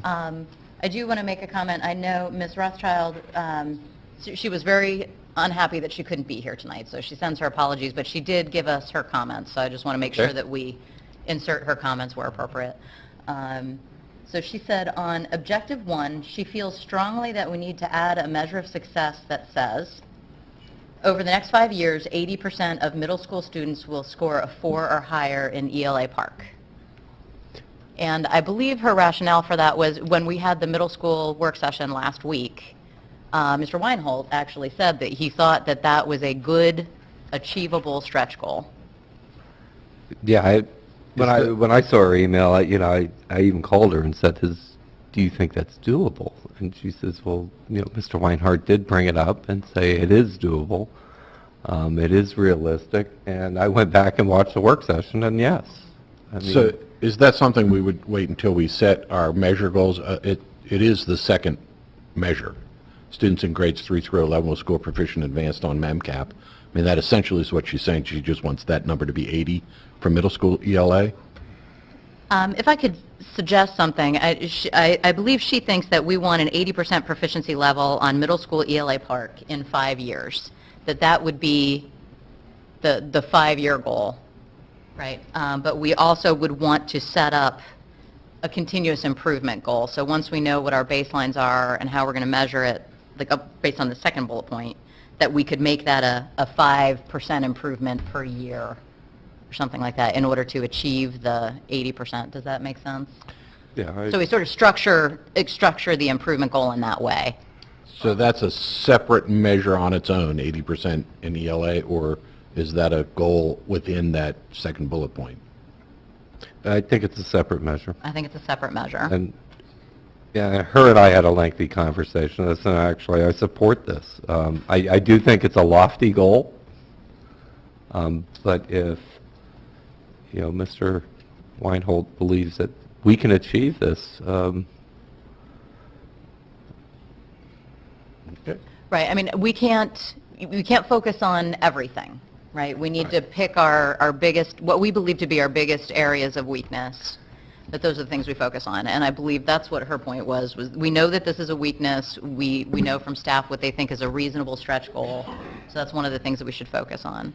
I do want to make a comment. I know Ms. Rothschild, she was very unhappy that she couldn't be here tonight, so she sends her apologies, but she did give us her comments, so I just want to make sure that we insert her comments where appropriate. So she said, on objective 1, she feels strongly that we need to add a measure of success that says, over the next 5 years, 80% of middle school students will score a 4 or higher in ELA Park. And I believe her rationale for that was when we had the middle school work session last week, Mr. Weinhold actually said that he thought that that was a good, achievable stretch goal. Yeah, when I saw her email, I even called her and said, do you think that's doable? And she says, well, Mr. Weinhardt did bring it up and say it is doable. It is realistic. And I went back and watched the work session, and yes. I mean, so is that something we would wait until we set our measure goals? It is the second measure. Students in grades 3 through 11 will score proficient advanced on MEMCAP. I mean, that essentially is what she's saying. She just wants that number to be 80 for middle school ELA. If I could suggest something, I believe she thinks that we want an 80% proficiency level on middle school ELA Park in 5 years, that would be the 5-year goal, right? But we also would want to set up a continuous improvement goal. So once we know what our baselines are and how we're going to measure it, like based on the second bullet point, that we could make that a 5% improvement per year or something like that in order to achieve the 80%. Does that make sense? yeah. So we sort of structure the improvement goal in that way. So that's a separate measure on its own, 80% in ELA, or is that a goal within that second bullet point? I think it's a separate measure. I think it's a separate measure. And yeah, her and I had a lengthy conversation on this, and actually I support this. I do think it's a lofty goal, but if Mr. Weinhold believes that we can achieve this, Okay. Right. I mean, we can't focus on everything, right? We need to pick our biggest, what we believe to be our biggest areas of weakness, that those are the things we focus on. And I believe that's what her point was we know that this is a weakness. We know from staff what they think is a reasonable stretch goal. So that's one of the things that we should focus on.